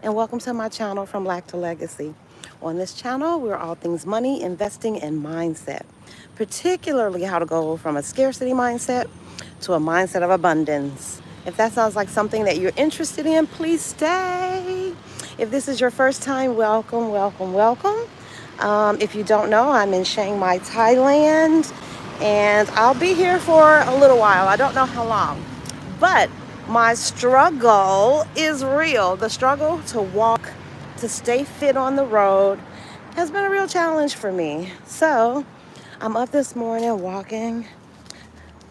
and welcome to my channel From Lack to Legacy. On this channel, we're all things money, investing, and mindset, particularly how to go from a scarcity mindset to a mindset of abundance. If that sounds like something that you're interested in, please stay. If this is your first time, welcome, welcome, welcome. If you don't know, I'm in Chiang Mai, Thailand, and I'll be here for a little while. I don't know how long, but my struggle is real. The struggle to walk, to stay fit on the road has been a real challenge for me. So I'm up this morning walking.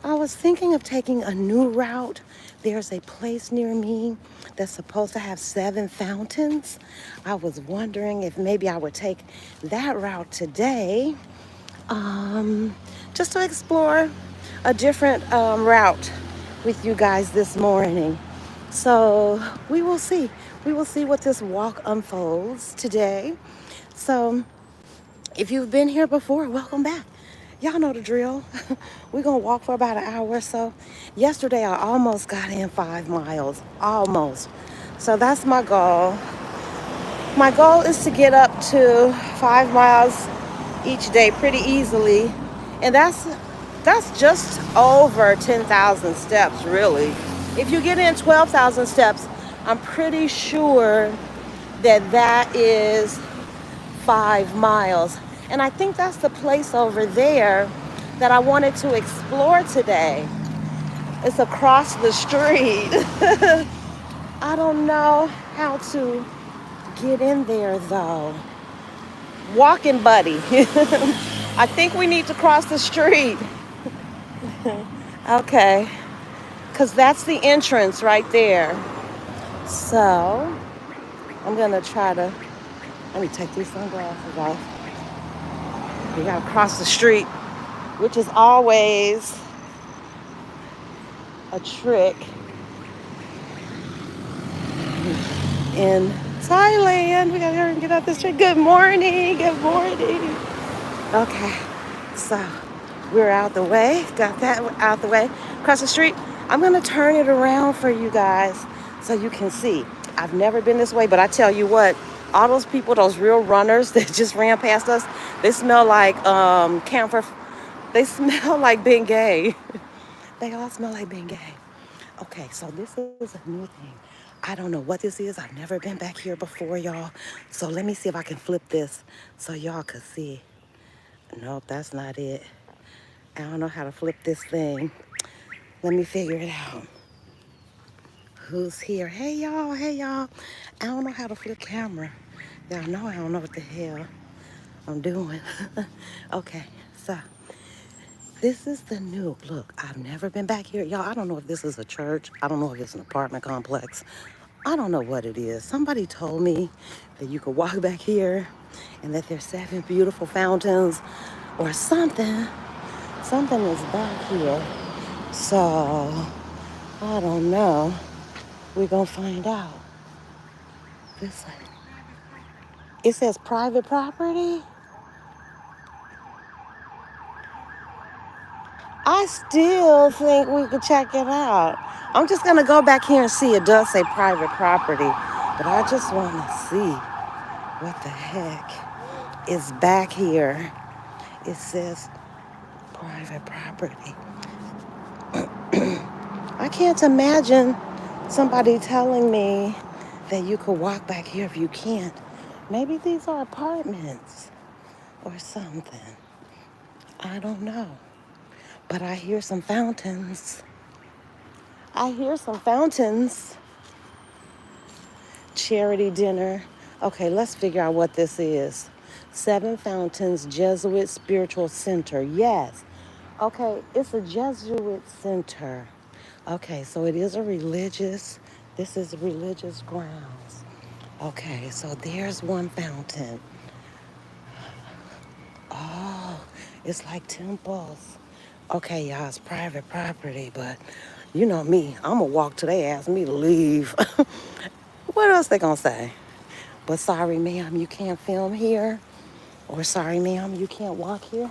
I was thinking of taking a new route. There's a place near me that's supposed to have 7 fountains. I was wondering if maybe I would take that route today, just to explore a different route with you guys this morning. So we will see. We will see what this walk unfolds today. So if you've been here before, welcome back. Y'all know the drill. We're going to walk for about an hour or so. Yesterday, I almost got in 5 miles. Almost. So that's my goal. My goal is to get up to 5 miles each day pretty easily. And that's just over 10,000 steps, really. If you get in 12,000 steps, I'm pretty sure that that is 5 miles. And I think that's the place over there that I wanted to explore today. It's across the street. I don't know how to get in there though. Walking buddy. I think we need to cross the street. Okay. Because that's the entrance right there. So I'm going to try to, let me take these sunglasses off. We got to cross the street, which is always a trick in Thailand. We got to hurry and get out this street. Good morning. Good morning. Okay. So we're out the way. Got that out the way. Across the street. I'm going to turn it around for you guys so you can see. I've never been this way, but I tell you what, all those people, those real runners that just ran past us, they smell like camphor. They smell like Bengay. They all smell like Bengay. Okay, so this is a new thing. I don't know what this is. I've never been back here before, y'all. So let me see if I can flip this so y'all can see. Nope, that's not it. I don't know how to flip this thing. Let me figure it out. Who's here? Hey, y'all. Hey, y'all. I don't know how to flip camera. Y'all know I don't know what the hell I'm doing. Okay, so this is the new look. I've never been back here. Y'all, I don't know if this is a church. I don't know if it's an apartment complex. I don't know what it is. Somebody told me that you could walk back here and that there's 7 beautiful fountains or something. Something is back here. So, I don't know. We're going to find out. This way. It says private property. I still think we could check it out. I'm just going to go back here and see. It does say private property. But I just want to see what the heck is back here. It says private property. I can't imagine somebody telling me that you could walk back here if you can't. Maybe these are apartments or something. I don't know. But I hear some fountains. I hear some fountains. Charity dinner. Okay, let's figure out what this is. 7 Fountains Jesuit Spiritual Center. Yes. Okay, it's a Jesuit center. Okay, so it is a religious, this is religious grounds. Okay, so there's one fountain. Oh, it's like temples. Okay, y'all, it's private property, but you know me, I'm gonna walk till they ask me to leave. What else they gonna say? But sorry, ma'am, you can't film here. Or sorry, ma'am, you can't walk here.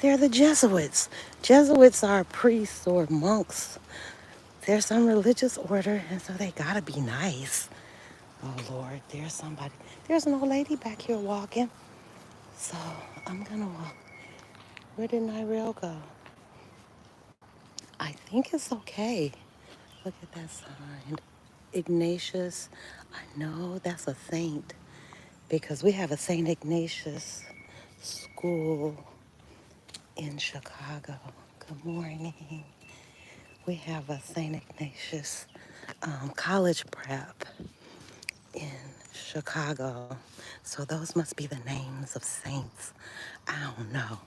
They're the Jesuits. Jesuits are priests or monks. They're some religious order, and so they gotta be nice. Oh Lord, there's somebody. There's an old lady back here walking. So I'm gonna walk. Where did Nirel go? I think it's okay. Look at that sign. Ignatius. I know that's a saint because we have a Saint Ignatius school in Chicago. Good morning. We have a St. Ignatius college prep in Chicago. So those must be the names of saints. I don't know.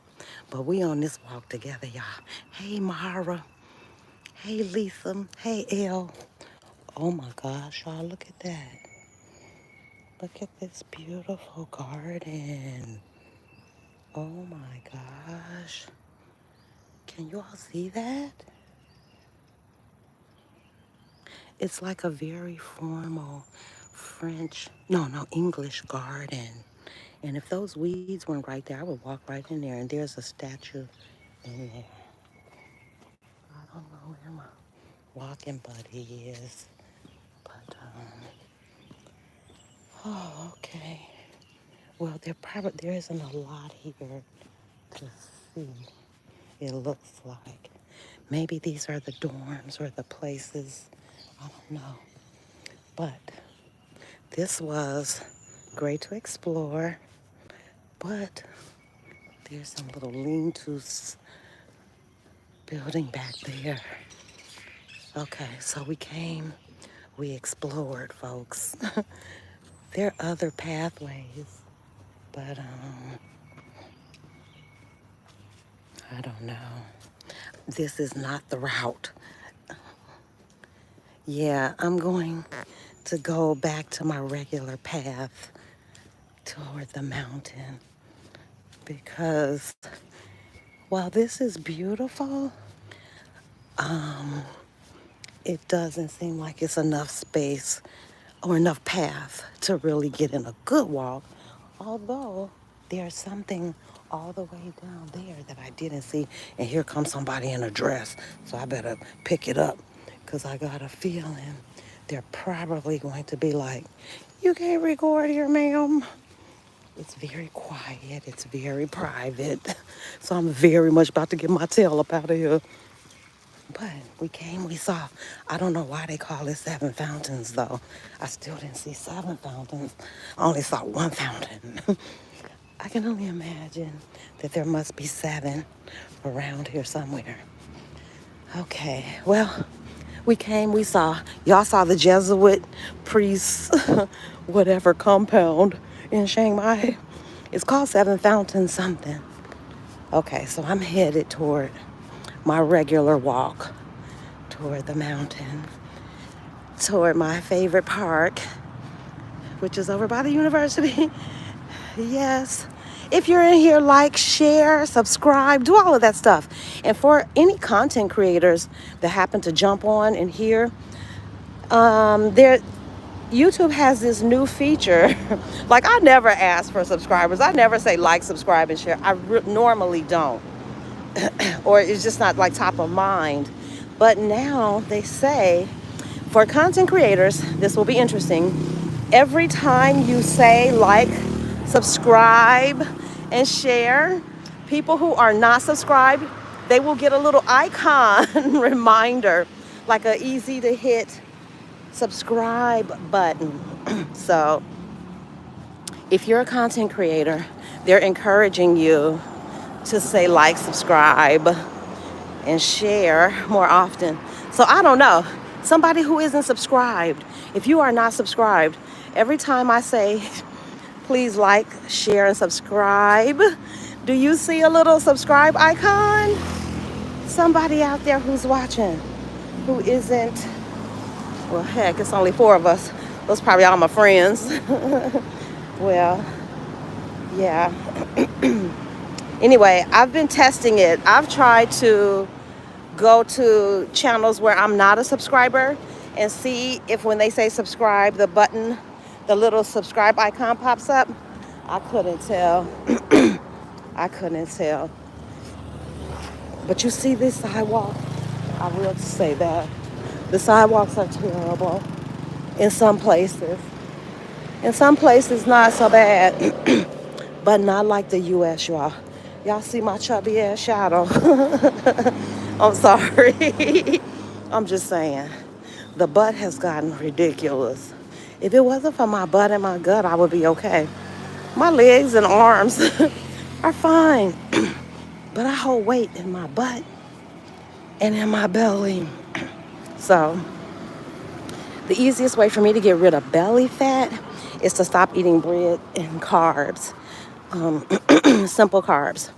But we on this walk together, y'all. Hey, Mara. Hey, Lisa. Hey, Elle. Oh my gosh, y'all, look at that. Look at this beautiful garden. Oh my gosh. Can you all see that? It's like a very formal French, no, English garden. And if those weeds weren't right there, I would walk right in there. And there's a statue in there. I don't know where my walking buddy is, but oh, okay. Well, there isn't a lot here to see. It looks like maybe these are the dorms or the places. I don't know, but this was great to explore. But there's some little lean-tos building back there. Okay, so we explored, folks. There are other pathways, but I don't know. This is not the route. Yeah, I'm going to go back to my regular path toward the mountain because while this is beautiful, it doesn't seem like it's enough space or enough path to really get in a good walk. Although there's something all the way down there that I didn't see. And here comes somebody in a dress. So I better pick it up because I got a feeling they're probably going to be like, you can't record here, ma'am. It's very quiet. It's very private. So I'm very much about to get my tail up out of here. But we saw. I don't know why they call it 7 fountains, though. I still didn't see 7 fountains. I only saw 1 fountain. I can only imagine that there must be 7 around here somewhere. Okay, well, we saw. Y'all saw the Jesuit priests, whatever compound in Chiang Mai. It's called 7 Fountains something. Okay, so I'm headed toward my regular walk toward the mountain, toward my favorite park, which is over by the university. Yes. If you're in here, like, share, subscribe, do all of that stuff. And for any content creators that happen to jump on and hear, YouTube has this new feature. Like, I never ask for subscribers. I never say like, subscribe, and share. I normally don't. Or it's just not like top of mind. But now they say for content creators, this will be interesting. Every time you say like, subscribe, and share, people who are not subscribed, they will get a little icon reminder, like a easy to hit subscribe button. So if you're a content creator, they're encouraging you to say like, subscribe, and share more often. So I don't know. Somebody who isn't subscribed, if you are not subscribed, every time I say, please like, share, and subscribe, do you see a little subscribe icon? Somebody out there who's watching, who isn't, well, heck, it's only 4 of us. Those probably all my friends. Well, yeah. Anyway, I've been testing it. I've tried to go to channels where I'm not a subscriber and see if when they say subscribe, the button, the little subscribe icon pops up. I couldn't tell. I couldn't tell. But you see this sidewalk? I will say that. The sidewalks are terrible in some places. In some places, not so bad, but not like the U.S., y'all. Y'all see my chubby ass shadow. I'm sorry. I'm just saying. The butt has gotten ridiculous. If it wasn't for my butt and my gut, I would be okay. My legs and arms are fine, but I hold weight in my butt and in my belly. So the easiest way for me to get rid of belly fat is to stop eating bread and carbs, simple carbs.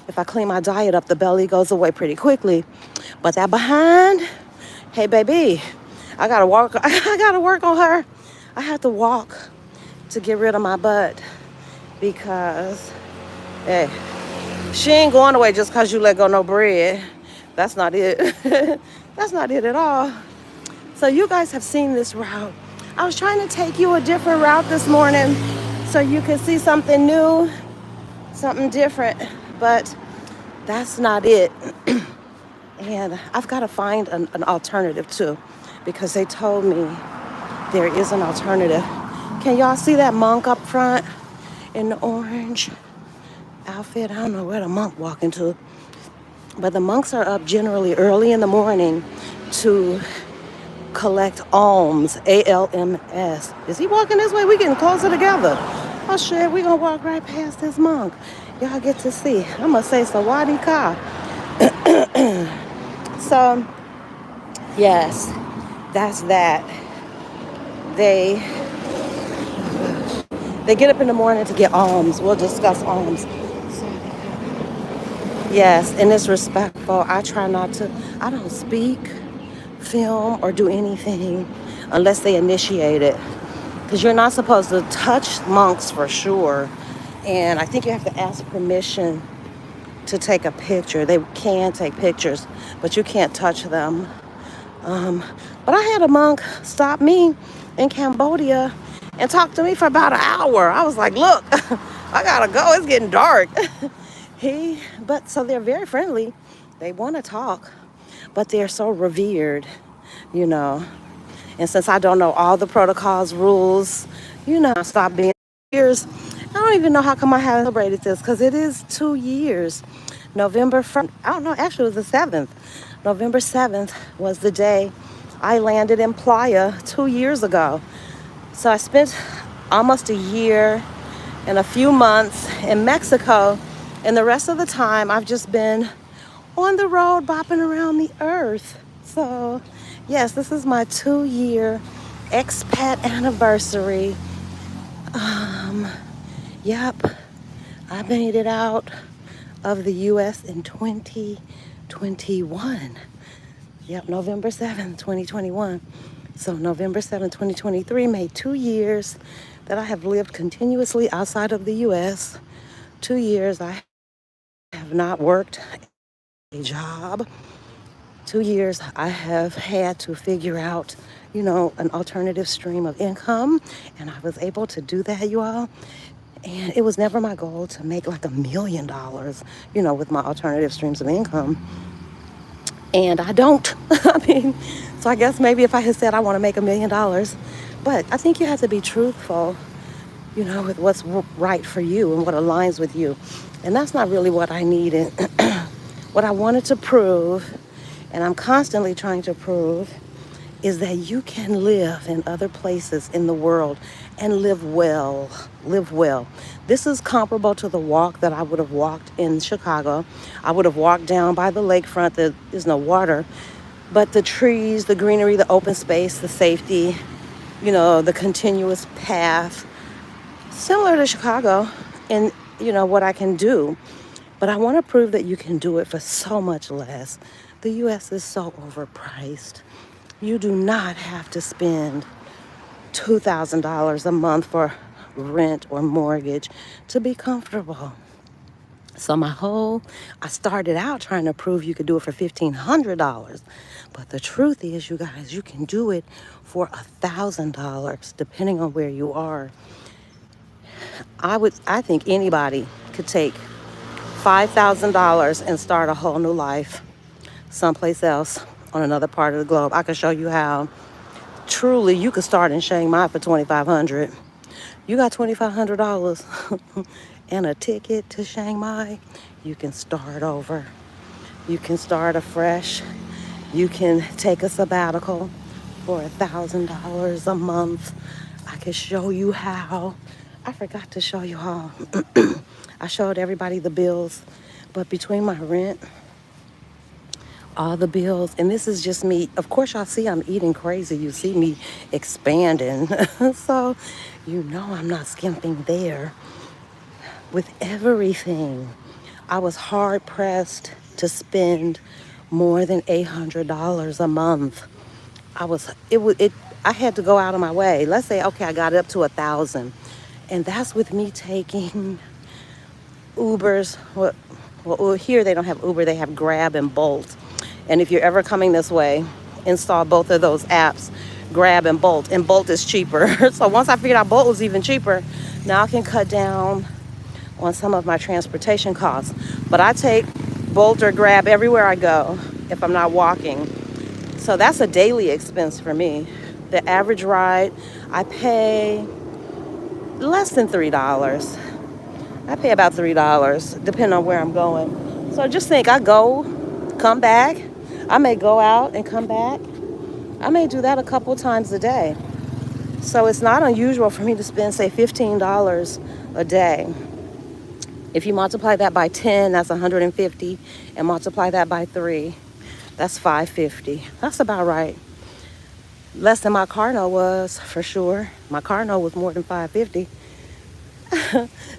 If I clean my diet up, the belly goes away pretty quickly. But that behind, hey baby, I gotta walk. I gotta work on her. I have to walk to get rid of my butt because, hey, she ain't going away just because you let go no bread. That's not it. That's not it at all. So you guys have seen this route. I was trying to take you a different route this morning so you could see something new, something different, but that's not it. And I've got to find an alternative too, because they told me there is an alternative. Can y'all see that monk up front in the orange outfit? I don't know where the monk walking to, but the monks are up generally early in the morning to collect alms, ALMS. Is he walking this way? We getting closer together. Oh shit, we gonna walk right past this monk. Y'all get to see. I'm gonna say Sawadi Ka. So, yes, that's that. They get up in the morning to get alms. We'll discuss alms. Yes, and it's respectful. I try not to, I don't speak, film, or do anything unless they initiate it. Because you're not supposed to touch monks for sure. And I think you have to ask permission to take a picture. They can take pictures, but you can't touch them. But I had a monk stop me in Cambodia and talk to me for about an hour. I was like, look, I gotta go. It's getting dark. But so they're very friendly. They want to talk, but they're so revered, you know. And since I don't know all the protocols, rules, I stopped being years. I don't even know how come I haven't celebrated this because it is 2 years. November 1st, I don't know, actually it was the 7th. November 7th was the day I landed in Playa 2 years ago. So I spent almost a year and a few months in Mexico. And the rest of the time, I've just been on the road bopping around the earth. So, yes, this is my 2-year expat anniversary. Yep, I made it out of the U.S. in 2021. Yep, November 7th, 2021. So November 7th, 2023 made 2 years that I have lived continuously outside of the U.S. 2 years I have not worked a job. 2 years I have had to figure out, an alternative stream of income. And I was able to do that, you all. And it was never my goal to make like $1 million, with my alternative streams of income. And I don't. So I guess maybe if I had said I want to make $1 million, but I think you have to be truthful, with what's right for you and what aligns with you. And that's not really what I needed. What I wanted to prove, and I'm constantly trying to prove, is that you can live in other places in the world and live well. This is comparable to the walk that I would have walked in Chicago. I would have walked down by the lakefront. There's no water, but the trees, the greenery, the open space, the safety, the continuous path, similar to Chicago and, what I can do. But I want to prove that you can do it for so much less. The U.S. is so overpriced. You do not have to spend $2,000 a month for rent or mortgage to be comfortable. So I started out trying to prove you could do it for $1,500. But the truth is, you guys, you can do it for $1,000, depending on where you are. I think anybody could take $5,000 and start a whole new life someplace else on another part of the globe. I can show you how. Truly, you could start in Chiang Mai for $2,500. You got $2,500 and a ticket to Chiang Mai, you can start over. You can start afresh. You can take a sabbatical for $1,000 a month. I can show you how. I forgot to show you how. I showed everybody the bills, but between my rent, all the bills, and this is just me. Of course, y'all see I'm eating crazy. You see me expanding. So, you know I'm not skimping there. With everything, I was hard pressed to spend more than $800 a month. I had to go out of my way. Let's say, okay, I got up to 1,000. And that's with me taking Ubers. Well, here they don't have Uber, they have Grab and Bolt. And if you're ever coming this way, install both of those apps, Grab and Bolt. And Bolt is cheaper. So once I figured out Bolt was even cheaper, now I can cut down on some of my transportation costs. But I take Bolt or Grab everywhere I go if I'm not walking. So that's a daily expense for me. The average ride, I pay less than $3. I pay about $3, depending on where I'm going. So just think, I go, come back. I may go out and come back. I may do that a couple times a day. So it's not unusual for me to spend, say, $15 a day. If you multiply that by 10, that's 150, and multiply that by 3, that's 550. That's about right. Less than my car note was, for sure. My car note was more than 550.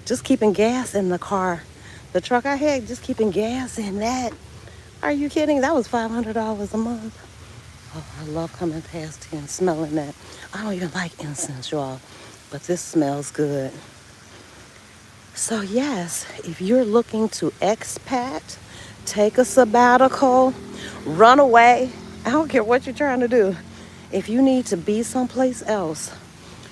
Just keeping gas in the car. The truck I had, just keeping gas in that. Are you kidding? That was $500 a month. Oh, I love coming past here and smelling that. I don't even like incense, y'all, but this smells good. So yes, if you're looking to expat, take a sabbatical, run away, I don't care what you're trying to do. If you need to be someplace else,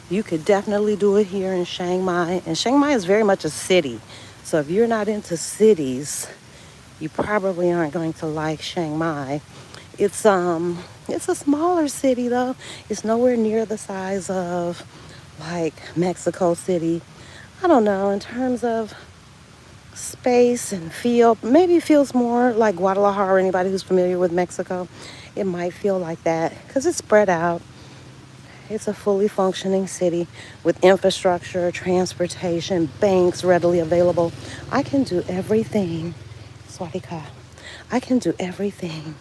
you could definitely do it here in Chiang Mai. And Chiang Mai is very much a city. So if you're not into cities, you probably aren't going to like Chiang Mai. It's a smaller city though. It's nowhere near the size of like Mexico City. I don't know, in terms of space and feel, maybe it feels more like Guadalajara. Anybody who's familiar with Mexico, it might feel like that because it's spread out. It's a fully functioning city with infrastructure, transportation, banks readily available. I can do everything, Swadika. I can do everything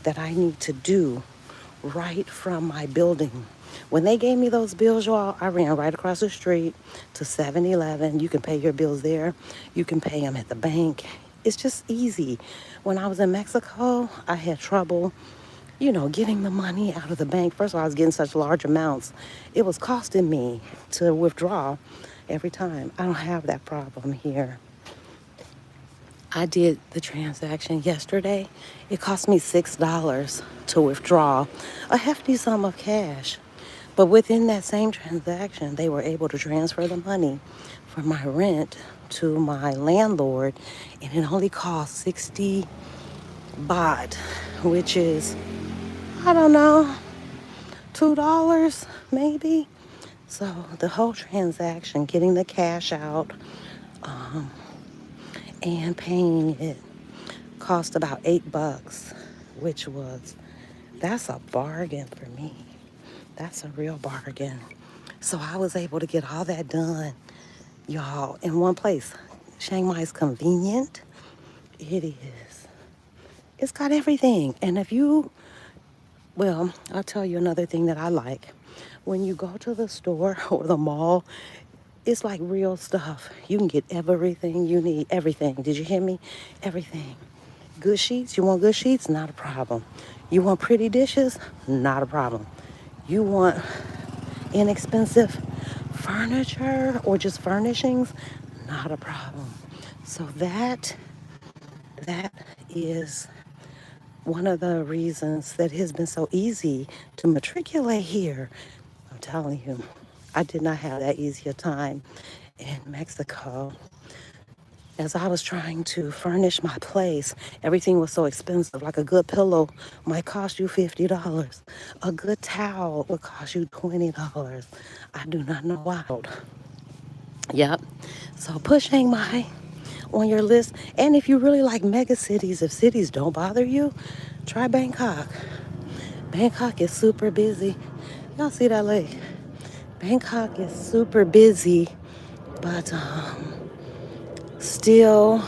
that I need to do right from my building. When they gave me those bills, y'all, I ran right across the street to 7-Eleven. You can pay your bills there. You can pay them at the bank. It's just easy. When I was in Mexico, I had trouble, getting the money out of the bank. First of all, I was getting such large amounts. It was costing me to withdraw every time. I don't have that problem here. I did the transaction yesterday. It cost me $6 to withdraw a hefty sum of cash. But within that same transaction, they were able to transfer the money for my rent to my landlord, and it only cost 60 baht, which is, I don't know, $2 maybe. So the whole transaction, getting the cash out and paying it, cost about $8, that's a bargain for me. That's a real bargain. So I was able to get all that done, y'all, in one place. Chiang Mai is convenient. It is. It's got everything. And I'll tell you another thing that I like. When you go to the store or the mall, it's like real stuff. You can get everything you need. Everything. Did you hear me? Everything. Good sheets. You want good sheets? Not a problem. You want pretty dishes? Not a problem. You want inexpensive furniture or just furnishings? Not a problem. So that is one of the reasons that it has been so easy to matriculate here. I'm telling you, I did not have that easy a time in Mexico. As I was trying to furnish my place, everything was so expensive. Like a good pillow might cost you $50. A good towel would cost you $20. I do not know why. Yep. So put Chiang Mai on your list. And if you really like mega cities, if cities don't bother you, try Bangkok. Bangkok is super busy. Y'all see that lake? Bangkok is super busy, but still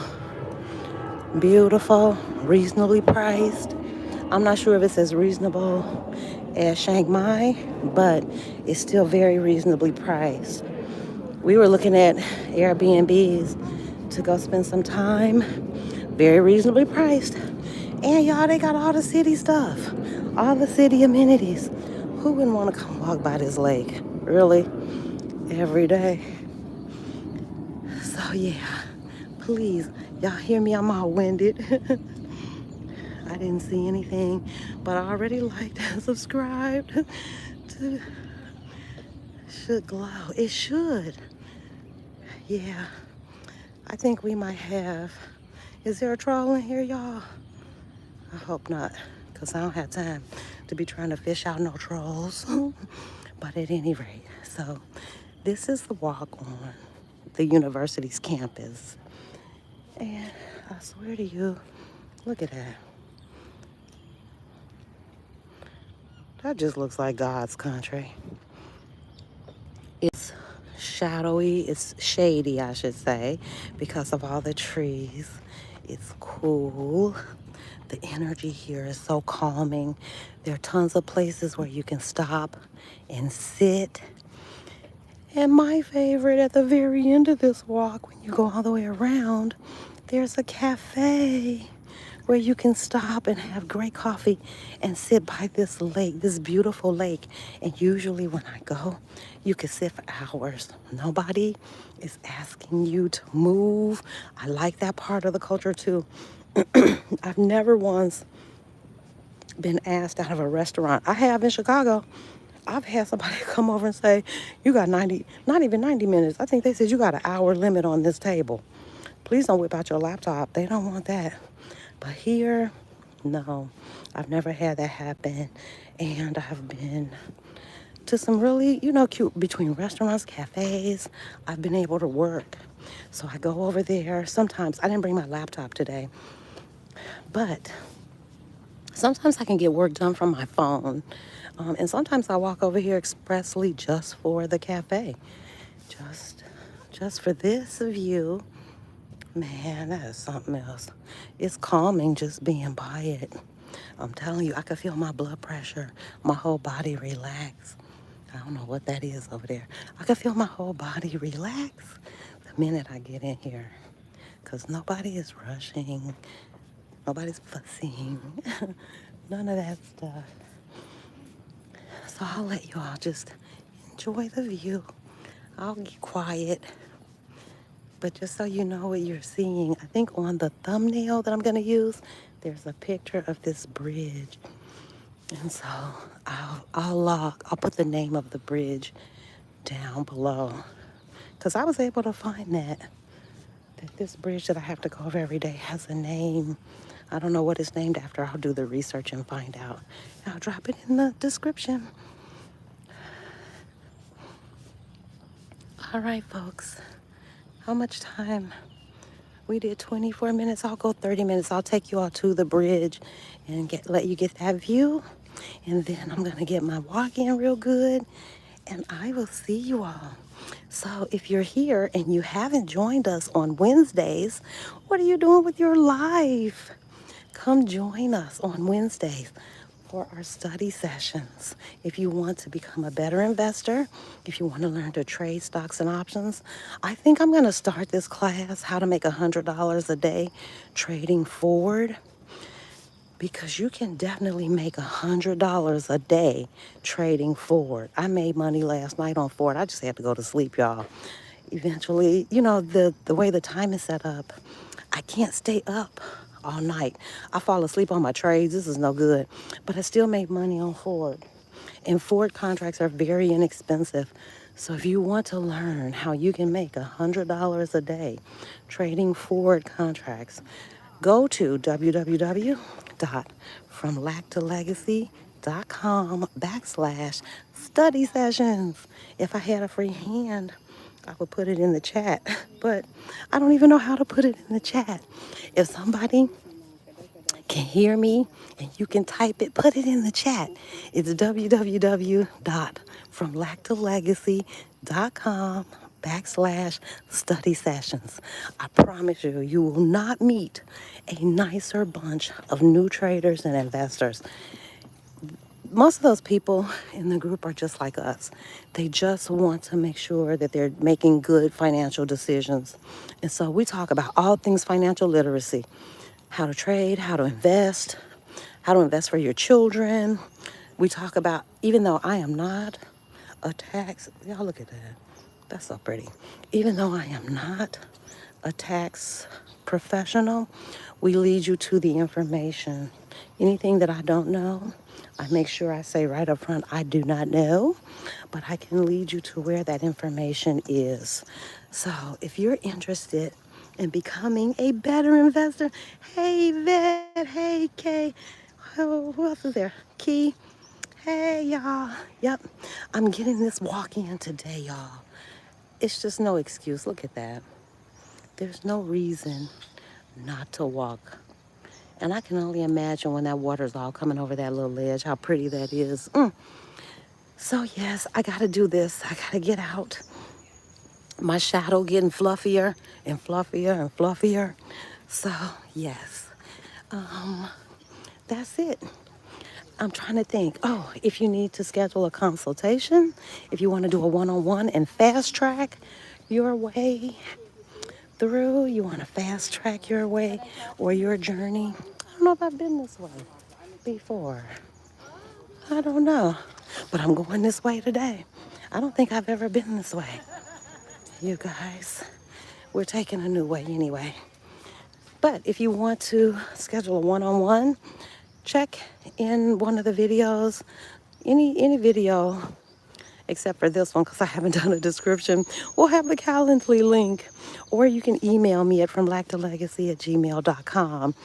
beautiful, reasonably priced. I'm not sure if it's as reasonable as Chiang Mai, but it's still very reasonably priced. We were looking at Airbnbs to go spend some time, very reasonably priced. And y'all, they got all the city stuff, all the city amenities. Who wouldn't want to come walk by this lake? Really? Every day. So yeah, please, y'all hear me? I'm all winded. I didn't see anything, but I already liked and subscribed to Should Glow. It should. Yeah, I think we might have. Is there a troll in here, y'all? I hope not, because I don't have time to be trying to fish out no trolls. But at any rate, so this is the walk on the university's campus. And I swear to you, look at that. That just looks like God's country. It's shadowy, it's shady, I should say, because of all the trees. It's cool. The energy here is so calming. There are tons of places where you can stop and sit. And my favorite, at the very end of this walk, when you go all the way around, there's a cafe where you can stop and have great coffee and sit by this lake, this beautiful lake. And usually when I go, you can sit for hours. Nobody is asking you to move. I like that part of the culture too. I've never once been asked out of a restaurant. I have in Chicago. I've had somebody come over and say, you got 90, not even 90 minutes. I think they said you got an hour limit on this table. Please don't whip out your laptop. They don't want that. But here, no, I've never had that happen. And I've been to some really, cute between restaurants, cafes. I've been able to work. So I go over there. Sometimes I didn't bring my laptop today, but sometimes I can get work done from my phone. And sometimes I walk over here expressly just for the cafe. Just for this view. Man, that is something else. It's calming just being by it. I'm telling you, I can feel my blood pressure, my whole body relax. I don't know what that is over there. I can feel my whole body relax the minute I get in here. Because nobody is rushing. Nobody's fussing. None of that stuff. So I'll let you all just enjoy the view. I'll get quiet. But just so you know what you're seeing, I think on the thumbnail that I'm going to use, there's a picture of this bridge. And so I'll put the name of the bridge down below. Because I was able to find that this bridge that I have to go over every day has a name. I don't know what it's named after. I'll do the research and find out. I'll drop it in the description. All right, folks. How much time? We did 24 minutes. I'll go 30 minutes. I'll take you all to the bridge and let you get that view. And then I'm going to get my walk in real good. And I will see you all. So if you're here and you haven't joined us on Wednesdays, what are you doing with your life? Come join us on Wednesdays for our study sessions. If you want to become a better investor, if you want to learn to trade stocks and options, I think I'm going to start this class, how to make $100 a day trading forward, because you can definitely make $100 a day trading forward. I made money last night on Ford. I just had to go to sleep, y'all. Eventually, the way the time is set up, I can't stay up all night. I fall asleep on my trades. This is no good. But I still made money on Ford. And Ford contracts are very inexpensive. So if you want to learn how you can make $100 a day trading Ford contracts, go to www.fromlack2legacy.com/study sessions. If I had a free hand, I would put it in the chat, but I don't even know how to put it in the chat. If somebody can hear me and you can type it, put it in the chat. It's www.fromlactolegacy.com/study sessions. I promise you, you will not meet a nicer bunch of new traders and investors. Most of those people in the group are just like us. They just want to make sure that they're making good financial decisions. And so we talk about all things financial literacy, how to trade, how to invest for your children. We talk about, even though I am not a tax, y'all look at that. That's so pretty. Even though I am not a tax professional, we lead you to the information. Anything that I don't know, I make sure I say right up front, I do not know, but I can lead you to where that information is. So if you're interested in becoming a better investor, hey Vet, hey Kay, oh, who else is there? Key, hey y'all. Yep, I'm getting this walk in today, y'all. It's just no excuse. Look at that. There's no reason not to walk. And I can only imagine when that water's all coming over that little ledge, how pretty that is. So yes, I gotta do this. I gotta get out. My shadow getting fluffier and fluffier and fluffier. So yes, that's it. I'm trying to think. Oh, if you need to schedule a consultation, if you want to do a one-on-one and fast track your way through, you want to fast track your way or your journey. I don't know if I've been this way before. I don't know, but I'm going this way today. I don't think I've ever been this way. You guys, we're taking a new way anyway. But if you want to schedule a one-on-one, check in one of the videos, any video except for this one because I haven't done a description. We'll have the Calendly link, or you can email me at fromlactolegacy@gmail.com,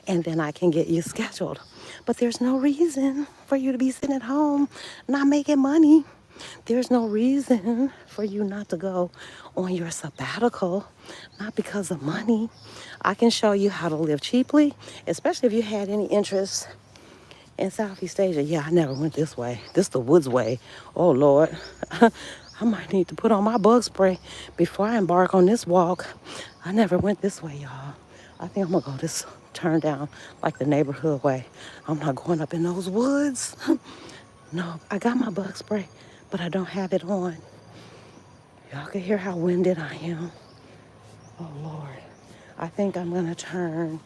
and then I can get you scheduled. But there's no reason for you to be sitting at home not making money. There's no reason for you not to go on your sabbatical, not because of money. I can show you how to live cheaply, especially if you had any interest in Southeast Asia. Yeah, I never went this way. This the woods way. Oh, Lord. I might need to put on my bug spray before I embark on this walk. I never went this way, y'all. I think I'm going to go this turn down like the neighborhood way. I'm not going up in those woods. No, I got my bug spray, but I don't have it on. Y'all can hear how winded I am. Oh, Lord. I think I'm going to turn.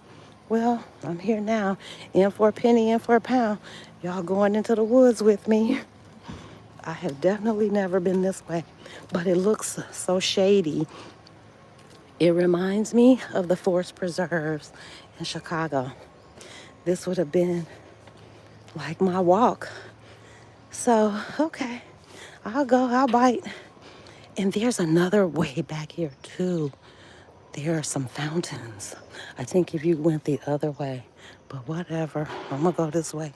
Well, I'm here now. In for a penny, in for a pound. Y'all going into the woods with me. I have definitely never been this way, but it looks so shady. It reminds me of the forest preserves in Chicago. This would have been like my walk. So, okay, I'll go, I'll bite. And there's another way back here too. There are some fountains. I think if you went the other way, but whatever, I'm gonna go this way.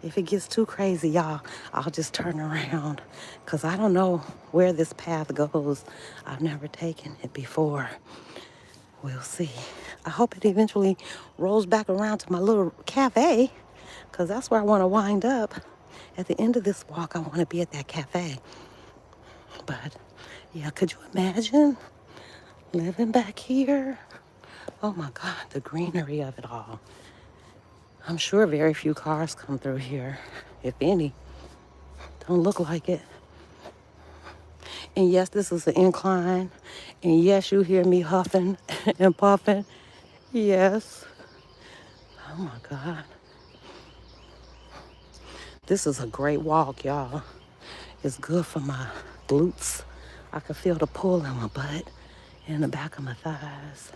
If it gets too crazy, y'all, I'll just turn around because I don't know where this path goes. I've never taken it before. We'll see. I hope it eventually rolls back around to my little cafe because that's where I want to wind up. At the end of this walk, I want to be at that cafe. But yeah, could you imagine living back here? Oh my God, the greenery of it all. I'm sure very few cars come through here, if any. Don't look like it. And yes, this is an incline. And yes, you hear me huffing and puffing. Yes. Oh my God. This is a great walk, y'all. It's good for my glutes. I can feel the pull in my butt and the back of my thighs.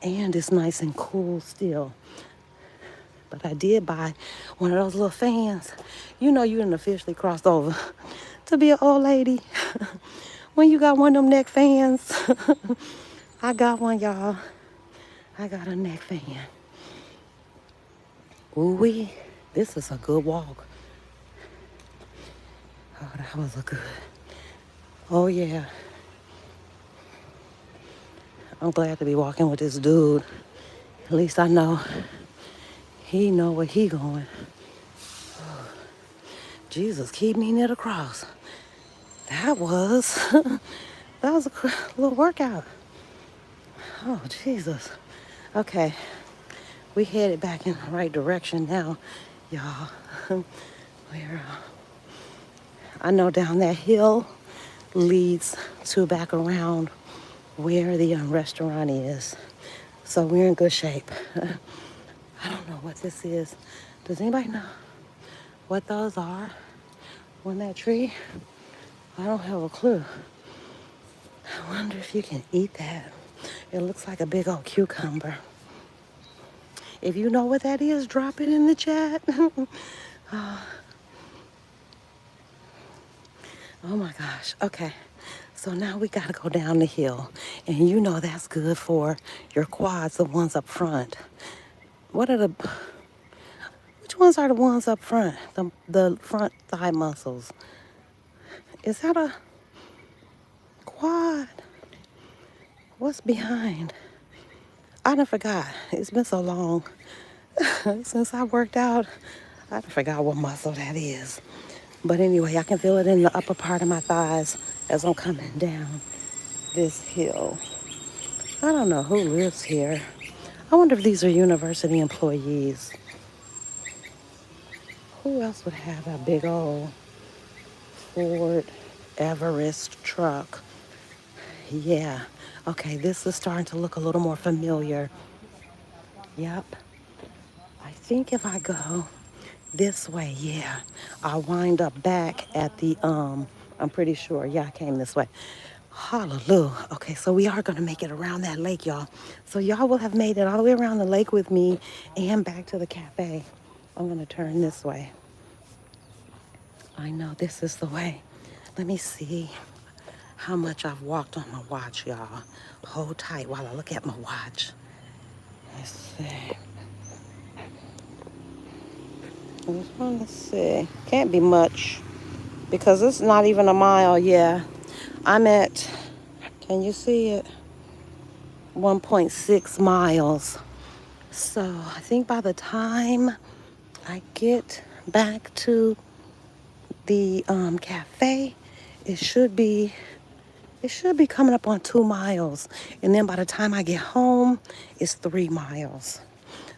And it's nice and cool still. But I did buy one of those little fans. You know you done officially crossed over to be an old lady. When you got one of them neck fans. I got one, y'all. I got a neck fan. Ooh-wee. This is a good walk. Oh, that was a good. Oh yeah, I'm glad to be walking with this dude. At least I know he know where he going. Jesus, keep me near the cross. That was that was a little workout. Oh Jesus. Okay, we headed back in the right direction now, y'all. We're, I know down that hill leads to back around where the restaurant is. So we're in good shape. I don't know what this is. Does anybody know what those are on that tree? I don't have a clue. I wonder if you can eat that. It looks like a big old cucumber. If you know what that is, drop it in the chat. Oh my gosh. Okay. So now we got to go down the hill. And you know that's good for your quads, the ones up front. What are the, which ones are the ones up front? The front thigh muscles. Is that a quad? What's behind? I done forgot. It's been so long since I worked out. I done forgot what muscle that is. But anyway, I can feel it in the upper part of my thighs as I'm coming down this hill. I don't know who lives here. I wonder if these are university employees. Who else would have a big old Ford Everest truck? Yeah. Okay, this is starting to look a little more familiar. Yep. I think if I go this way, yeah, I'll wind up back at the, I'm pretty sure. Yeah, I came this way. Hallelujah. Okay, so we are going to make it around that lake, y'all. So y'all will have made it all the way around the lake with me and back to the cafe. I'm going to turn this way. I know this is the way. Let me see how much I've walked on my watch, y'all. Hold tight while I look at my watch. Let's see. I just want to see. Can't be much because it's not even a mile. Yeah, I'm at, can you see it? 1.6 miles. So I think by the time I get back to the cafe, it should be coming up on 2 miles. And then by the time I get home, it's 3 miles.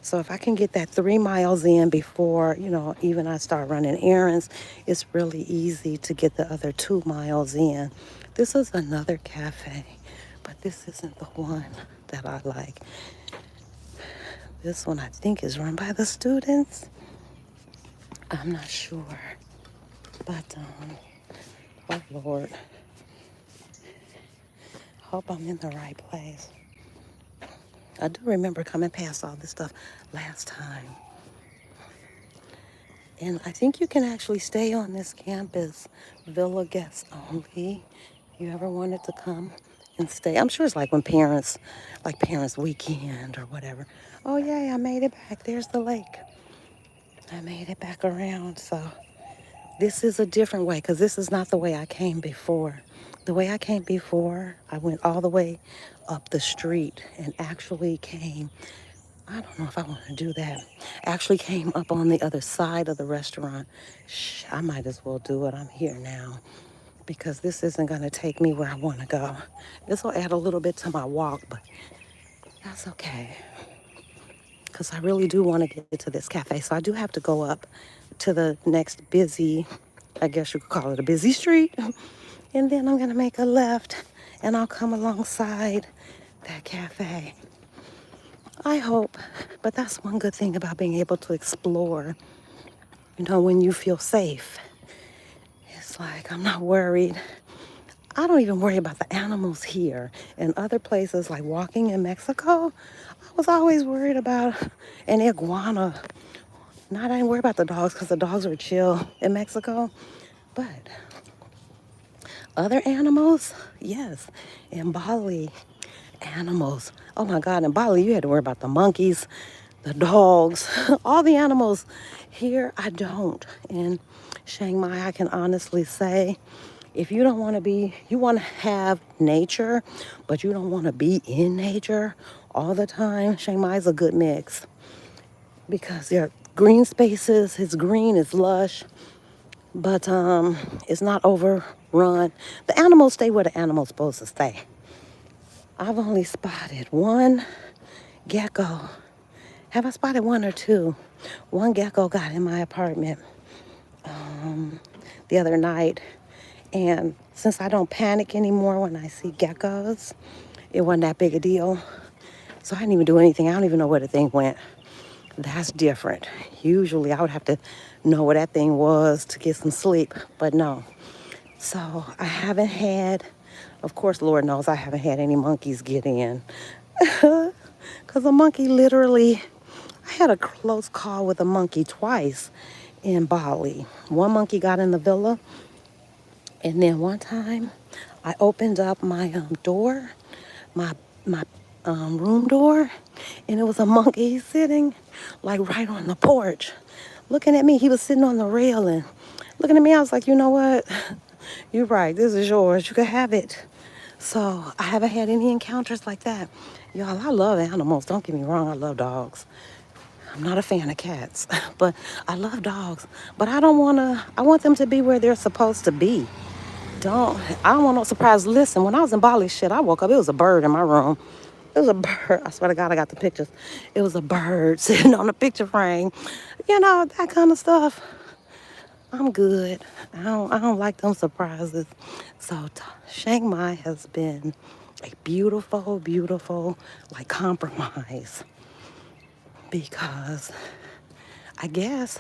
So if I can get that 3 miles in before, even I start running errands, it's really easy to get the other 2 miles in. This is another cafe, but this isn't the one that I like. This one I think is run by the students. I'm not sure, but oh Lord, hope I'm in the right place. I do remember coming past all this stuff last time. And I think you can actually stay on this campus, villa guests only. You ever wanted to come and stay? I'm sure it's like when parents weekend or whatever. Oh yeah, I made it back. There's the lake. I made it back around. So this is a different way because this is not the way I came before. The way I came before, I went all the way up the street and actually came, I don't know if I want to do that. Actually came up on the other side of the restaurant. I might as well do it. I'm here now because this isn't going to take me where I want to go. This will add a little bit to my walk, but that's okay because I really do want to get to this cafe. So I do have to go up to the next busy, I guess you could call it a busy street. And then I'm going to make a left and I'll come alongside that cafe. I hope, but that's one good thing about being able to explore, when you feel safe. It's like I'm not worried. I don't even worry about the animals here. In other places, like walking in Mexico, I was always worried about an iguana. I didn't worry about the dogs because the dogs were chill in Mexico. But other animals, yes. In Bali, animals. Oh my God, in Bali, you had to worry about the monkeys, the dogs, all the animals. Here, I don't. And Chiang Mai, I can honestly say, if you don't want to be, you want to have nature, but you don't want to be in nature all the time, Chiang Mai is a good mix because there are green spaces. It's green, it's lush, but it's not overrun. The animals stay where the animals supposed to stay. I've only spotted one gecko. Have I spotted one or two? One gecko got in my apartment the other night. And since I don't panic anymore when I see geckos, it wasn't that big a deal. So I didn't even do anything. I don't even know where the thing went. That's different. Usually I would have to know where that thing was to get some sleep, but no. So I haven't had, of course, Lord knows I haven't had any monkeys get in. Because a monkey literally, I had a close call with a monkey twice in Bali. One monkey got in the villa, and then one time I opened up my door, my room door, and it was a monkey sitting like right on the porch, looking at me. He was sitting on the railing, looking at me. I was like, you know what? You're right. This is yours. You can have it. So I haven't had any encounters like that. Y'all, I love animals. Don't get me wrong. I love dogs. I'm not a fan of cats, but I love dogs. But I don't want to, I want them to be where they're supposed to be. I don't want no surprise. Listen, when I was in Bali, shit, I woke up, it was a bird in my room. It was a bird. I swear to God, I got the pictures. It was a bird sitting on a picture frame. You know, that kind of stuff. I'm good. I don't like them surprises. So Chiang Mai has been a beautiful, beautiful, like, compromise. Because I guess,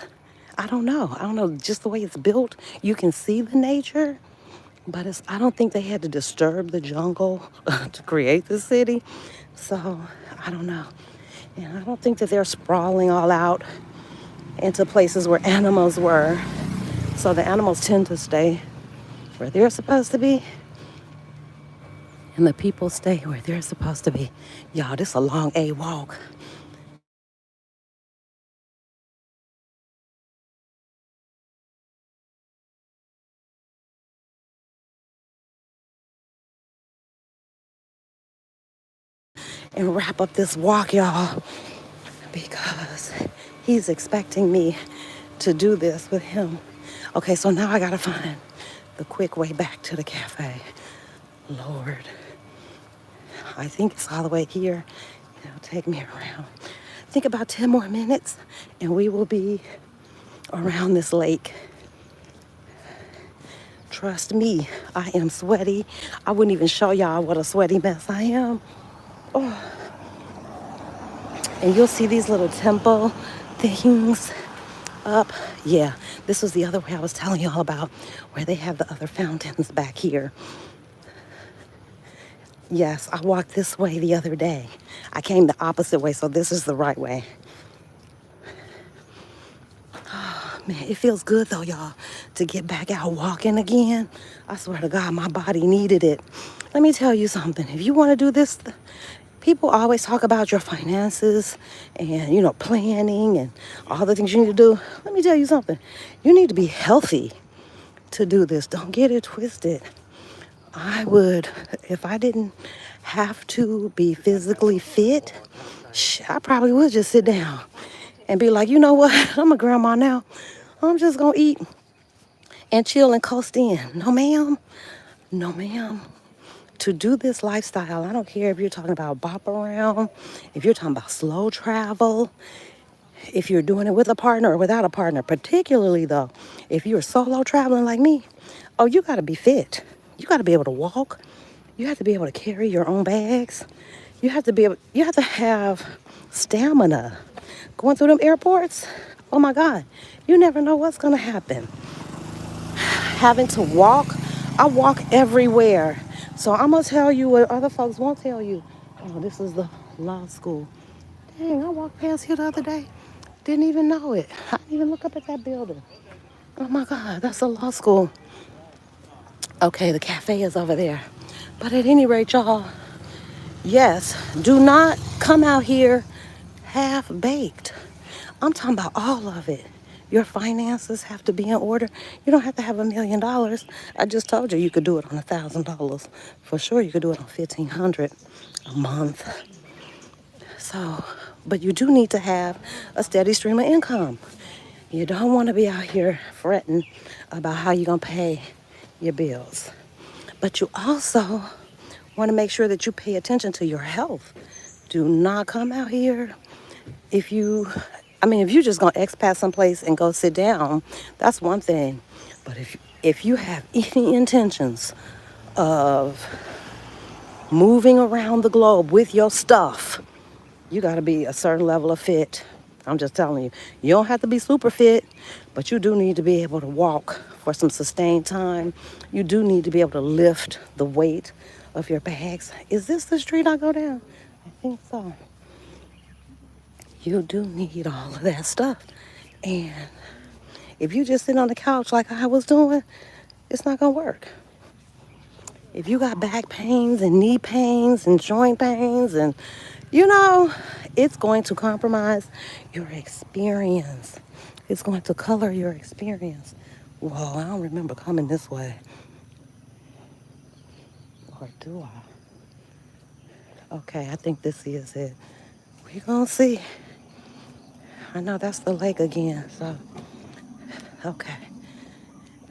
I don't know. I don't know, just the way it's built, you can see the nature. But I don't think they had to disturb the jungle to create the city. So, I don't know. And I don't think that they're sprawling all out into places where animals were. So the animals tend to stay where they're supposed to be. And the people stay where they're supposed to be. Y'all, this is a long A walk. And wrap up this walk, y'all, because he's expecting me to do this with him. Okay, so now I gotta find the quick way back to the cafe. Lord, I think it's all the way here. It'll take me around. I think about 10 more minutes and we will be around this lake. Trust me, I am sweaty. I wouldn't even show y'all what a sweaty mess I am. Oh. And you'll see these little temple things up. Yeah, this was the other way I was telling y'all about, where they have the other fountains back here. Yes, I walked this way the other day. I came the opposite way, so this is the right way. Oh, man, it feels good though, y'all, to get back out walking again. I swear to God, my body needed it. Let me tell you something. If you want to do this, people always talk about your finances and, planning and all the things you need to do. Let me tell you something. You need to be healthy to do this. Don't get it twisted. I would, if I didn't have to be physically fit, I probably would just sit down and be like, you know what? I'm a grandma now. I'm just going to eat and chill and coast in. No, ma'am. No, ma'am. To do this lifestyle, I don't care if you're talking about bop around, if you're talking about slow travel, if you're doing it with a partner or without a partner, particularly though, if you're solo traveling like me, oh, you got to be fit. You got to be able to walk. You have to be able to carry your own bags. You have to have stamina. Going through them airports, oh my God, you never know what's going to happen. Having to walk, I walk everywhere. So I'm going to tell you what other folks won't tell you. Oh, this is the law school. Dang, I walked past here the other day. Didn't even know it. I didn't even look up at that building. Oh my God, that's a law school. Okay, the cafe is over there. But at any rate, y'all, yes, do not come out here half-baked. I'm talking about all of it. your finances have to be in order. You don't have to have $1 million. I just told you you could do it on $1,000. For sure, you could do it on $1,500 a month. So, but you do need to have a steady stream of income. You don't want to be out here fretting about how you're going to pay your bills. But you also want to make sure that you pay attention to your health. Do not come out here if you're just going to expat someplace and go sit down, that's one thing. But if you have any intentions of moving around the globe with your stuff, you got to be a certain level of fit. I'm just telling you. You don't have to be super fit, but you do need to be able to walk for some sustained time. You do need to be able to lift the weight of your bags. Is this the street I go down? I think so. You do need all of that stuff. And if you just sit on the couch like I was doing, it's not going to work. If you got back pains and knee pains and joint pains and, it's going to compromise your experience. It's going to color your experience. Whoa, I don't remember coming this way. Or do I? Okay, I think this is it. We're going to see. I know that's the lake again, so. Okay.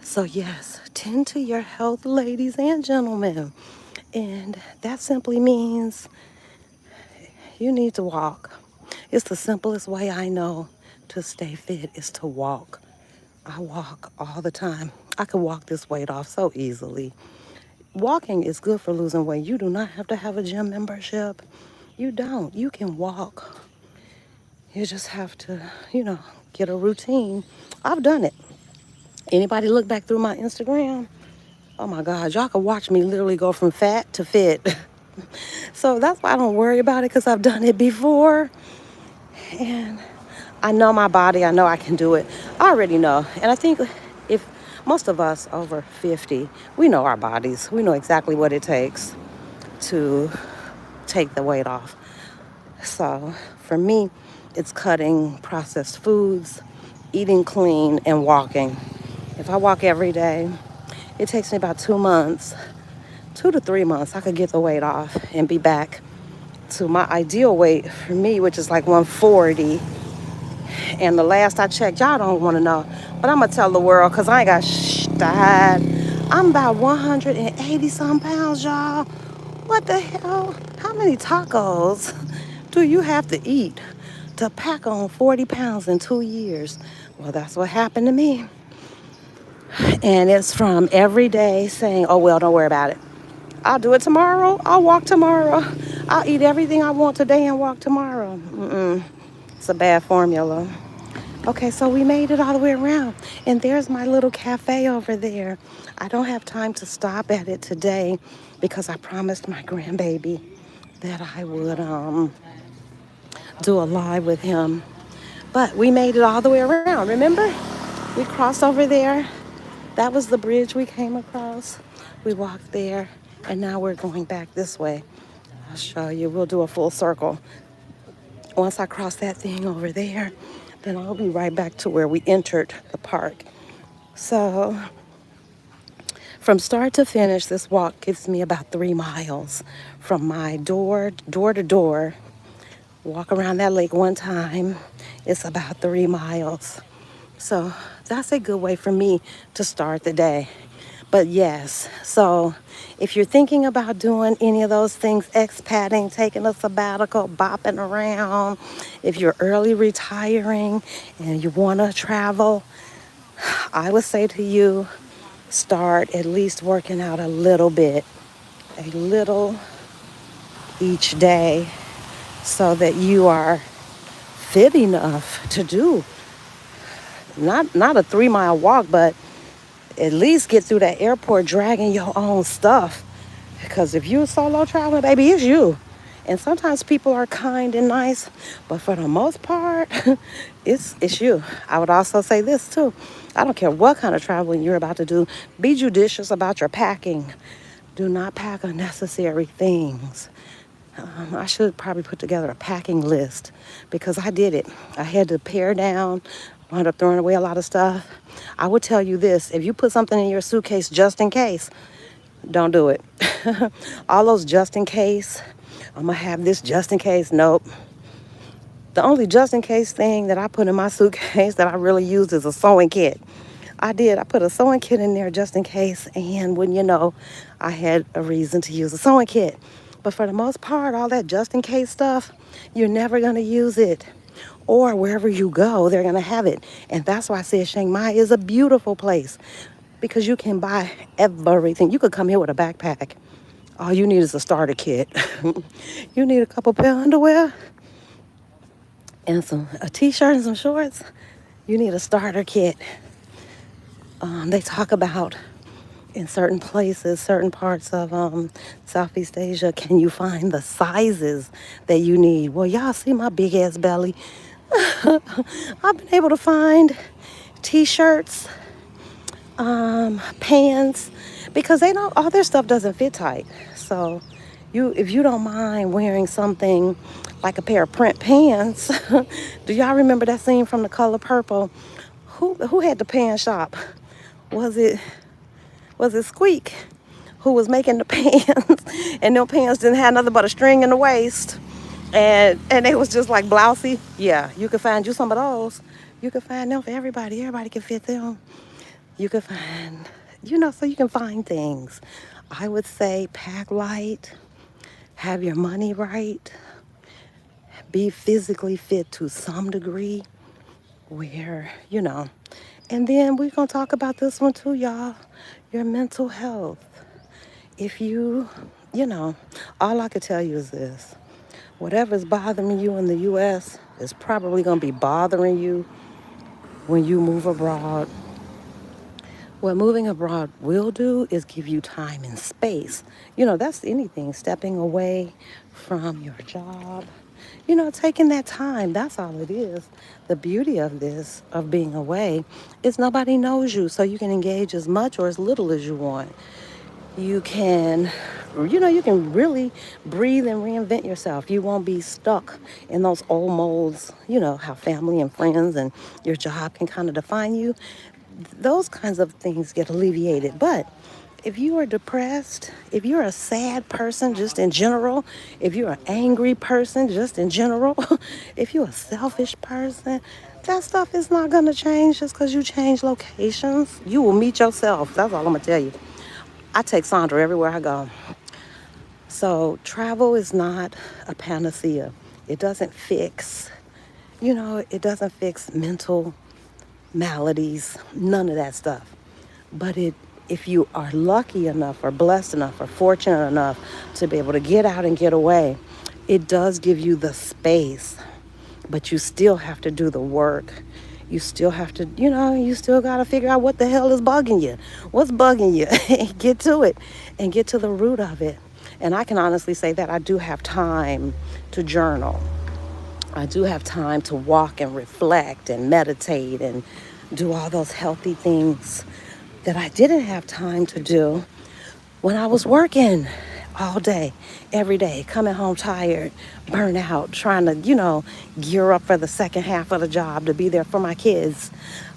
So yes, tend to your health, ladies and gentlemen. And that simply means you need to walk. It's the simplest way I know to stay fit is to walk. I walk all the time. I can walk this weight off so easily. Walking is good for losing weight. You do not have to have a gym membership. You don't. You can walk. You just have to, get a routine. I've done it. Anybody look back through my Instagram? Oh my God, y'all can watch me literally go from fat to fit. So that's why I don't worry about it, because I've done it before. And I know my body. I know I can do it. I already know. And I think if most of us over 50, we know our bodies. We know exactly what it takes to take the weight off. So for me, it's cutting processed foods, eating clean, and walking. If I walk every day, it takes me about 2 months, 2 to 3 months, I could get the weight off and be back to my ideal weight for me, which is like 140. And the last I checked, y'all don't want to know, but I'm going to tell the world because I ain't got to hide. I'm about 180 some pounds, y'all. What the hell? How many tacos do you have to eat to pack on 40 pounds in 2 years? Well, that's what happened to me. And it's from every day saying, oh, well, don't worry about it. I'll do it tomorrow. I'll walk tomorrow. I'll eat everything I want today and walk tomorrow. It's a bad formula. Okay, so we made it all the way around. And there's my little cafe over there. I don't have time to stop at it today because I promised my grandbaby that I would do a live with him. But we made it all the way around, remember? We crossed over there. That was the bridge we came across. We walked there, and now we're going back this way. I'll show you. We'll do a full circle. Once I cross that thing over there, then I'll be right back to where we entered the park. So from start to finish, this walk gives me about 3 miles from my door to door. Walk around that lake one time, it's about 3 miles. So that's a good way for me to start the day. But yes, so if you're thinking about doing any of those things, expatting, taking a sabbatical, bopping around, if you're early retiring and you want to travel, I would say to you, start at least working out a little bit, a little each day, so that you are fit enough to do not a 3-mile walk, but at least get through that airport dragging your own stuff. Because if you're solo traveling, baby, it's you. And sometimes people are kind and nice, but for the most part, it's you. I would also say this too. I don't care what kind of traveling you're about to do. Be judicious about your packing. Do not pack unnecessary things. I should probably put together a packing list because I did it. I had to pare down wound up throwing away a lot of stuff. I would tell you this, if you put something in your suitcase just in case, don't do it. All those just in case, I'm gonna have this just in case, nope. The only just in case thing that I put in my suitcase that I really used is a sewing kit. I put a sewing kit in there just in case, and when you know, I had a reason to use a sewing kit. But for the most part, all that just in case stuff, you're never gonna use it. Or wherever you go, they're gonna have it. And that's why I said Chiang Mai is a beautiful place because you can buy everything. You could come here with a backpack. All you need is a starter kit. You need a couple pair of underwear and a t-shirt and some shorts. You need a starter kit. They talk about in certain places, certain parts of Southeast Asia, can you find the sizes that you need? Well, y'all see my big ass belly. I've been able to find t-shirts, pants, because all their stuff doesn't fit tight. So if you don't mind wearing something like a pair of print pants, do y'all remember that scene from The Color Purple? Who had the pants shop? Was it Squeak who was making the pants? And them pants didn't have nothing but a string in the waist. And it was just like blousey. Yeah, you could find you some of those. You could find them for everybody. Everybody can fit them. You could find, so you can find things. I would say pack light, have your money right, be physically fit to some degree where, And then we're going to talk about this one too, y'all. Your mental health. If all I could tell you is this. Whatever's bothering you in the U.S. is probably going to be bothering you when you move abroad. What moving abroad will do is give you time and space. That's anything. Stepping away from your job. Taking that time. That's all it is. The beauty of this, of being away, is nobody knows you. So you can engage as much or as little as you want. You can really breathe and reinvent yourself. You won't be stuck in those old molds, how family and friends and your job can kind of define you. Those kinds of things get alleviated. But if you are depressed, if you're a sad person just in general, if you're an angry person just in general, if you're a selfish person, that stuff is not going to change just because you change locations. You will meet yourself. That's all I'm going to tell you. I take Sandra everywhere I go. So travel is not a panacea. It doesn't fix, it doesn't fix mental maladies, none of that stuff. But if you are lucky enough or blessed enough or fortunate enough to be able to get out and get away, it does give you the space. But you still have to do the work. You still have to, you still got to figure out what the hell is bugging you. What's bugging you? Get to it and get to the root of it. And I can honestly say that I do have time to journal. I do have time to walk and reflect and meditate and do all those healthy things that I didn't have time to do when I was working all day, every day, coming home tired, burnt out, trying to, gear up for the second half of the job to be there for my kids.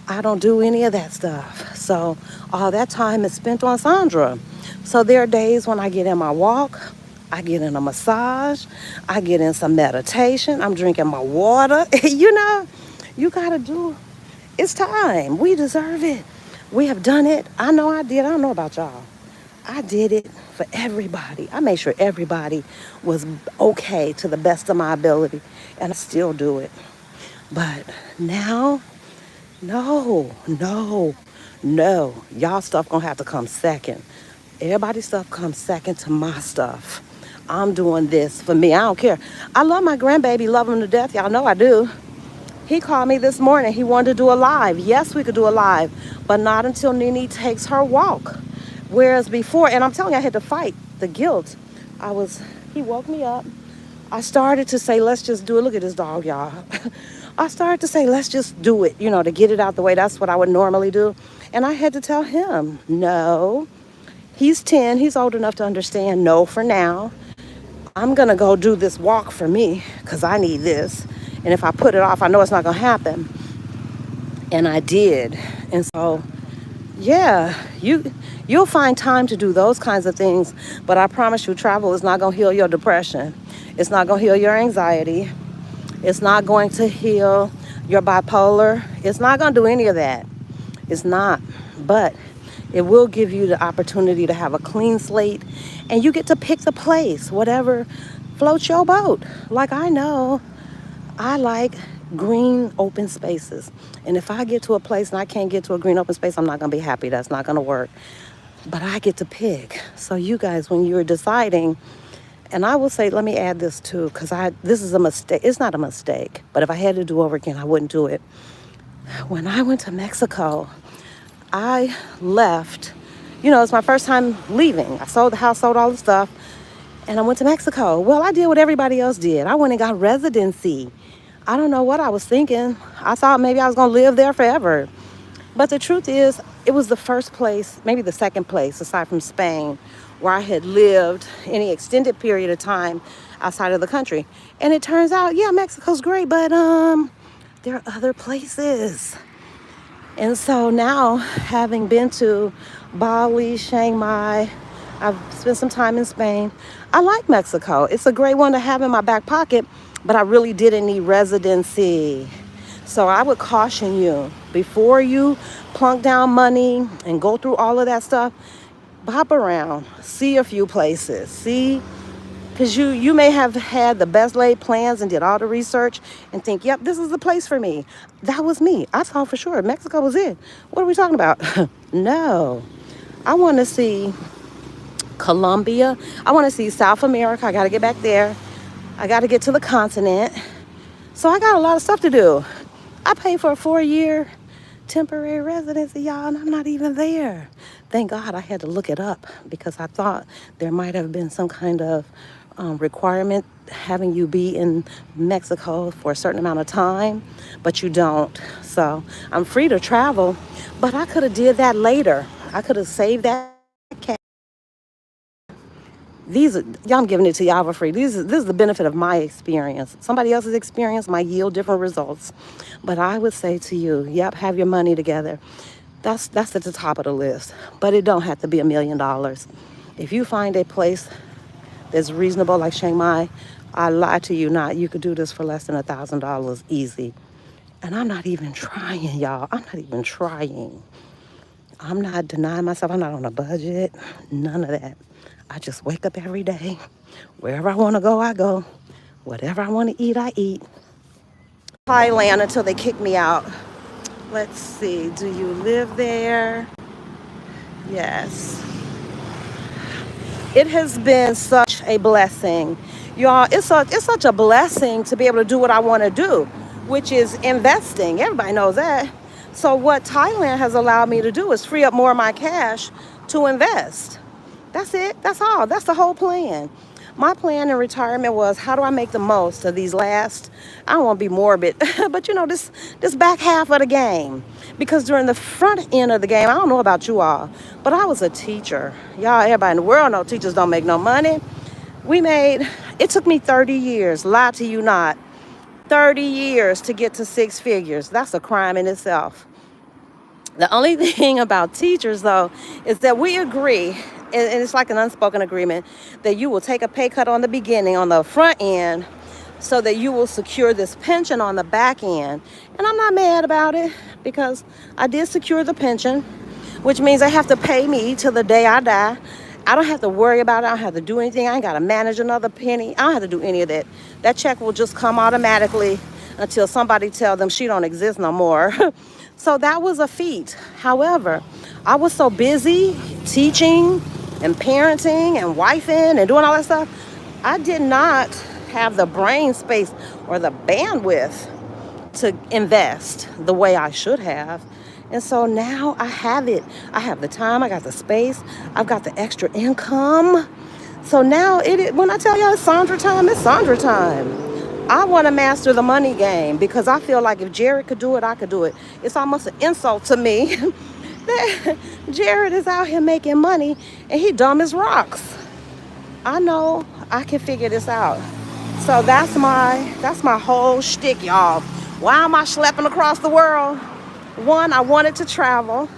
I don't do any of that stuff. So all that time is spent on Sandra. So there are days when I get in my walk, I get in a massage, I get in some meditation, I'm drinking my water. You gotta do, it's time. We deserve it. We have done it. I know I did. I don't know about y'all. I did it for everybody. I made sure everybody was okay to the best of my ability, and I still do it. But now, no. Y'all stuff gonna have to come second. Everybody's stuff comes second to my stuff. I'm doing this for me. I don't care. I love my grandbaby, love him to death. Y'all know I do. He called me this morning. He wanted to do a live. Yes, we could do a live, but not until Nene takes her walk. Whereas before, and I'm telling you, I had to fight the guilt. He woke me up. I started to say, let's just do it. Look at this dog, y'all. I started to say, let's just do it, to get it out the way. That's what I would normally do. And I had to tell him, no. He's 10. He's old enough to understand no for now. I'm going to go do this walk for me because I need this. And if I put it off, I know it's not going to happen. And I did. And so, yeah, you'll find time to do those kinds of things. But I promise you, travel is not going to heal your depression. It's not going to heal your anxiety. It's not going to heal your bipolar. It's not going to do any of that. It's not. But it will give you the opportunity to have a clean slate, and you get to pick the place, whatever floats your boat. Like, I know I like green open spaces. And if I get to a place and I can't get to a green open space, I'm not going to be happy. That's not going to work. But I get to pick. So you guys, when you're deciding, and I will say, let me add this too, because this is a mistake. It's not a mistake, but if I had to do over again, I wouldn't do it. When I went to Mexico, I left, it's my first time leaving. I sold the house, sold all the stuff, and I went to Mexico. Well, I did what everybody else did. I went and got residency. I don't know what I was thinking. I thought maybe I was going to live there forever. But the truth is, it was the first place, maybe the second place, aside from Spain, where I had lived any extended period of time outside of the country. And it turns out, yeah, Mexico's great, but there are other places. And so now, having been to Bali, Chiang Mai, I've spent some time in Spain. I like Mexico. It's a great one to have in my back pocket, but I really didn't need residency. So I would caution you, before you plunk down money and go through all of that stuff, hop around, see a few places, see, because you may have had the best laid plans and did all the research and think, yep, this is the place for me. That was me. I thought for sure Mexico was it. What are we talking about? No. I want to see Colombia. I want to see South America. I got to get back there. I got to get to the continent. So I got a lot of stuff to do. I paid for a 4-year temporary residency, y'all, and I'm not even there. Thank God I had to look it up, because I thought there might have been some kind of requirement having you be in Mexico for a certain amount of time, but you don't. So I'm free to travel, but I could have did that later. I could have saved that cash. I'm giving it to y'all for free. This is the benefit of my experience. Somebody else's experience might yield different results. But I would say to you, yep, have your money together. That's at the top of the list. But it don't have to be $1 million. If you find a place that's reasonable, like Chiang Mai, I lie to you not. You could do this for less than $1,000 easy. And I'm not even trying, y'all. I'm not even trying. I'm not denying myself. I'm not on a budget. None of that. I just wake up every day. Wherever I want to go, I go. Whatever I want to eat, I eat. Thailand until they kick me out. Let's see. Do you live there? Yes. It has been such a blessing. Y'all, it's such a blessing to be able to do what I want to do, which is investing. Everybody knows that. So what Thailand has allowed me to do is free up more of my cash to invest. That's it. That's all. That's the whole plan. My plan in retirement was, how do I make the most of these last, I don't want to be morbid, but this back half of the game. Because during the front end of the game, I don't know about you all, but I was a teacher. Y'all, everybody in the world know teachers don't make no money. It took me 30 years, lie to you not, 30 years to get to 6 figures. That's a crime in itself. The only thing about teachers, though, is that we agree, and it's like an unspoken agreement, that you will take a pay cut on the beginning, on the front end, so that you will secure this pension on the back end. And I'm not mad about it, because I did secure the pension, which means they have to pay me till the day I die. I don't have to worry about it. I don't have to do anything. I ain't got to manage another penny. I don't have to do any of that. That check will just come automatically until somebody tell them she don't exist no more. So that was a feat. However, I was so busy teaching and parenting and wifing and doing all that stuff, I did not have the brain space or the bandwidth to invest the way I should have. And so now I have it. I have the time, I got the space, I've got the extra income. So now when I tell y'all it's Sandra time, it's Sandra time. I want to master the money game, because I feel like if Jared could do it, I could do it. It's almost an insult to me that Jared is out here making money and he dumb as rocks. I know I can figure this out. So that's my whole shtick, y'all. Why am I schlepping across the world? One, I wanted to travel,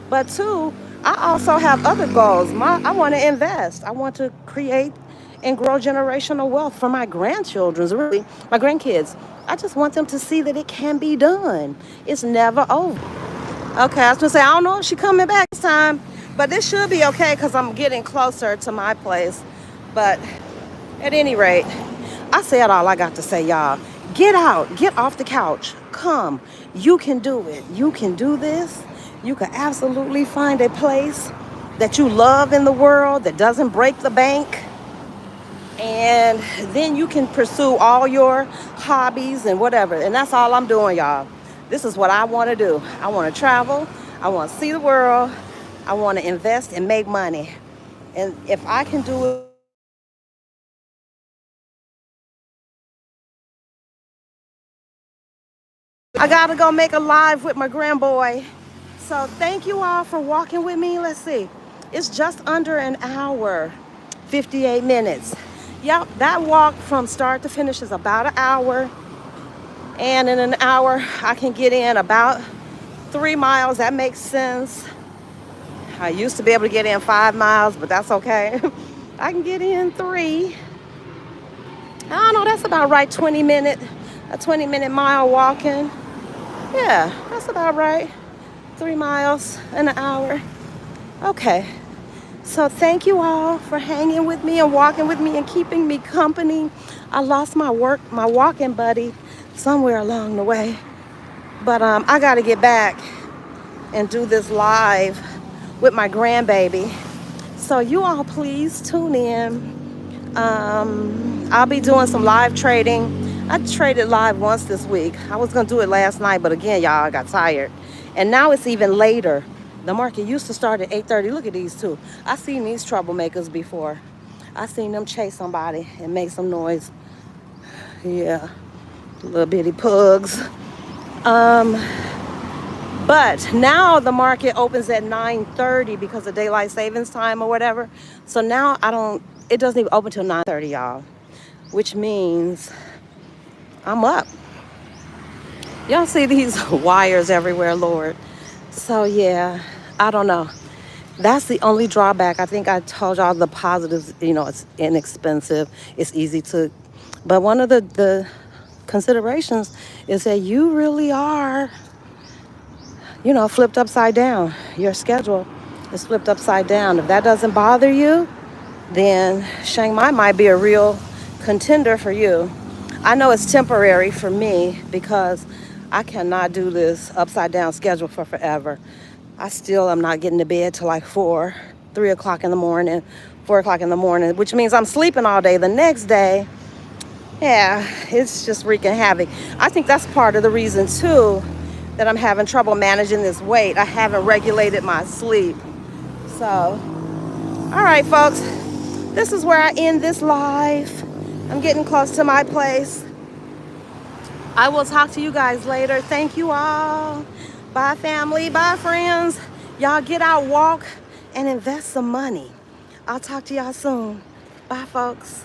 but two, I also have other goals. I want to invest. I want to create and grow generational wealth for my grandchildren, really, my grandkids. I just want them to see that it can be done. It's never over. Okay, I was gonna say, I don't know if she's coming back this time, but this should be okay because I'm getting closer to my place. But at any rate, I said all I got to say, y'all. Get out, get off the couch, come. You can do it. You can do this. You can absolutely find a place that you love in the world that doesn't break the bank. And then you can pursue all your hobbies and whatever. And that's all I'm doing, y'all. This is what I want to do. I want to travel. I want to see the world. I want to invest and make money. And if I can do it, I got to go make a live with my grandboy. So thank you all for walking with me. Let's see. It's just under an hour, 58 minutes. Yep, that walk from start to finish is about an hour. And in an hour, I can get in about 3 miles. That makes sense. I used to be able to get in 5 miles, but that's okay. I can get in 3. I don't know, that's about right. A 20-minute mile walking. Yeah, that's about right. 3 miles in an hour. Okay. So thank you all for hanging with me and walking with me and keeping me company. I lost my walking buddy somewhere along the way. But I got to get back and do this live with my grandbaby. So you all please tune in. I'll be doing some live trading. I traded live once this week. I was going to do it last night, but again, y'all, I got tired. And now it's even later. The market used to start at 8:30. Look at these two. I've seen these troublemakers before. I've seen them chase somebody and make some noise. Yeah, little bitty pugs. But now the market opens at 9:30 because of daylight savings time or whatever. So now it doesn't even open till 9:30, y'all. Which means I'm up. Y'all see these wires everywhere, Lord. So yeah, I don't know. That's the only drawback. I think I told y'all the positives, it's inexpensive, it's easy to, but one of the considerations is that you really are, flipped upside down. Your schedule is flipped upside down. If that doesn't bother you, then Chiang Mai might be a real contender for you. I know it's temporary for me because I cannot do this upside down schedule for forever. I still am not getting to bed till like 3 o'clock in the morning, 4 o'clock in the morning, which means I'm sleeping all day. The next day, yeah, it's just wreaking havoc. I think that's part of the reason too that I'm having trouble managing this weight. I haven't regulated my sleep. So, all right, folks, this is where I end this live. I'm getting close to my place. I will talk to you guys later. Thank you all. Bye, family. Bye, friends. Y'all get out, walk, and invest some money. I'll talk to y'all soon. Bye, folks.